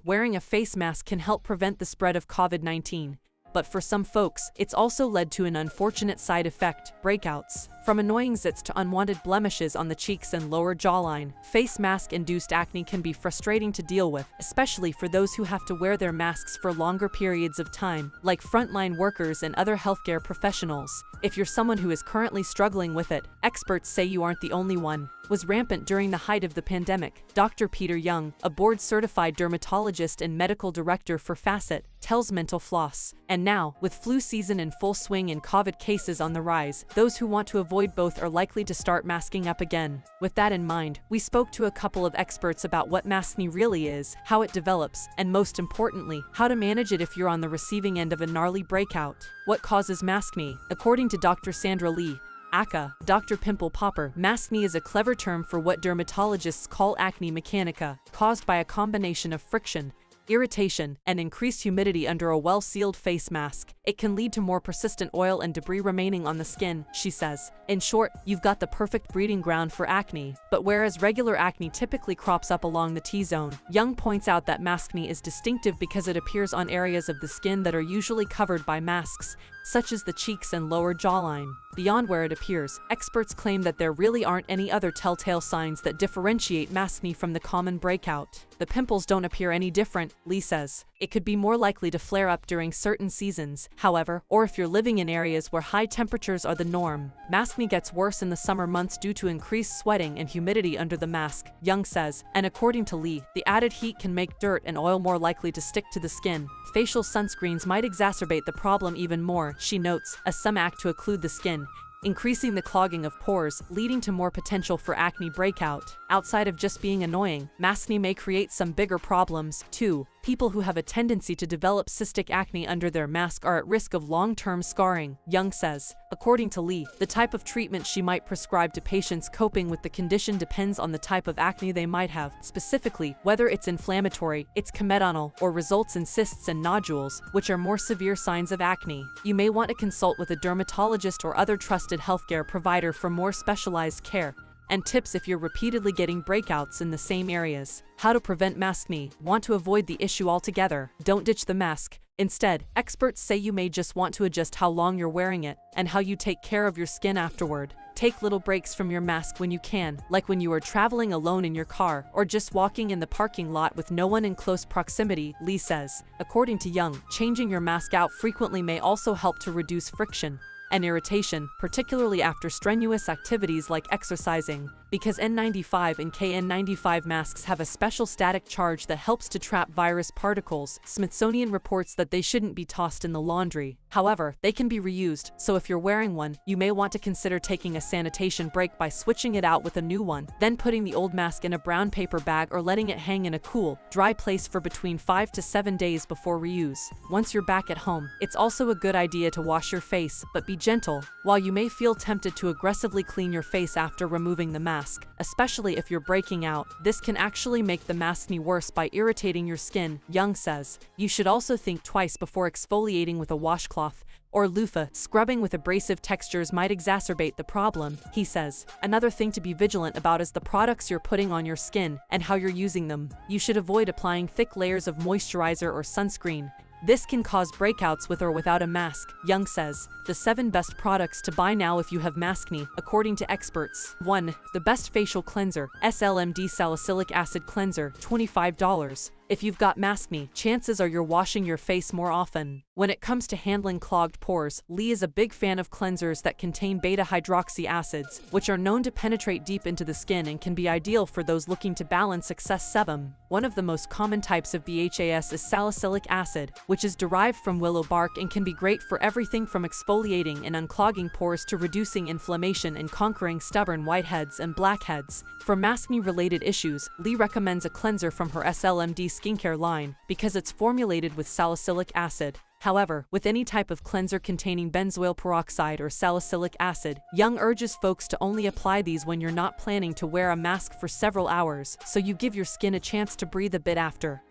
wearing a face mask can help prevent the spread of COVID-19. But for some folks, it's also led to an unfortunate side effect: breakouts. From annoying zits to unwanted blemishes on the cheeks and lower jawline, face mask-induced acne can be frustrating to deal with, especially for those who have to wear their masks for longer periods of time, like frontline workers and other healthcare professionals. If you're someone who is currently struggling with it, experts say you aren't the only one. Was rampant during the height of the pandemic. Dr. Peter Young, a board-certified dermatologist and medical director for Facet, tells Mental Floss. And now, with flu season in full swing and COVID cases on the rise, those who want to avoid both are likely to start masking up again. With that in mind, we spoke to a couple of experts about what maskne really is, how it develops, and most importantly, how to manage it if you're on the receiving end of a gnarly breakout. What causes maskne? According to Dr. Sandra Lee, ACA, Dr. Pimple Popper, maskne is a clever term for what dermatologists call acne mechanica, caused by a combination of friction, irritation, and increased humidity under a well-sealed face mask. It can lead to more persistent oil and debris remaining on the skin, she says. In short, you've got the perfect breeding ground for acne. But whereas regular acne typically crops up along the T-zone, Young points out that maskne is distinctive because it appears on areas of the skin that are usually covered by masks, such as the cheeks and lower jawline. Beyond where it appears, experts claim that there really aren't any other telltale signs that differentiate maskne from the common breakout. The pimples don't appear any different, Lee says. It could be more likely to flare up during certain seasons, however, or if you're living in areas where high temperatures are the norm. Maskne gets worse in the summer months due to increased sweating and humidity under the mask, Young says, and according to Lee, the added heat can make dirt and oil more likely to stick to the skin. Facial sunscreens might exacerbate the problem even more, she notes, as some act to occlude the skin, increasing the clogging of pores, leading to more potential for acne breakout. Outside of just being annoying, maskne may create some bigger problems, too. People who have a tendency to develop cystic acne under their mask are at risk of long-term scarring, Young says. According to Lee, the type of treatment she might prescribe to patients coping with the condition depends on the type of acne they might have, specifically whether it's inflammatory, it's comedonal, or results in cysts and nodules, which are more severe signs of acne. You may want to consult with a dermatologist or other trusted healthcare provider for more specialized care and tips if you're repeatedly getting breakouts in the same areas. How to prevent maskne? Want to avoid the issue altogether? Don't ditch the mask. Instead, experts say you may just want to adjust how long you're wearing it and how you take care of your skin afterward. Take little breaks from your mask when you can, like when you are traveling alone in your car or just walking in the parking lot with no one in close proximity, Lee says. According to Young, changing your mask out frequently may also help to reduce friction and irritation, particularly after strenuous activities like exercising, because N95 and KN95 masks have a special static charge that helps to trap virus particles. Smithsonian reports that they shouldn't be tossed in the laundry. However, they can be reused, so if you're wearing one, you may want to consider taking a sanitation break by switching it out with a new one, then putting the old mask in a brown paper bag or letting it hang in a cool, dry place for between 5 to 7 days before reuse. Once you're back at home, it's also a good idea to wash your face, but be gentle. While you may feel tempted to aggressively clean your face after removing the mask, especially if you're breaking out, this can actually make the maskne worse by irritating your skin, Young says. You should also think twice before exfoliating with a washcloth or loofah. Scrubbing with abrasive textures might exacerbate the problem, he says. Another thing to be vigilant about is the products you're putting on your skin and how you're using them. You should avoid applying thick layers of moisturizer or sunscreen. This can cause breakouts with or without a mask, Young says. The 7 best products to buy now if you have maskne, according to experts. 1. The best facial cleanser, SLMD Salicylic Acid Cleanser, $25. If you've got maskne, chances are you're washing your face more often. When it comes to handling clogged pores, Lee is a big fan of cleansers that contain beta-hydroxy acids, which are known to penetrate deep into the skin and can be ideal for those looking to balance excess sebum. One of the most common types of BHAS is salicylic acid, which is derived from willow bark and can be great for everything from exfoliating and unclogging pores to reducing inflammation and conquering stubborn whiteheads and blackheads. For maskne-related issues, Lee recommends a cleanser from her SLMD skincare line because it's formulated with salicylic acid. However, with any type of cleanser containing benzoyl peroxide or salicylic acid, Young urges folks to only apply these when you're not planning to wear a mask for several hours, so you give your skin a chance to breathe a bit after.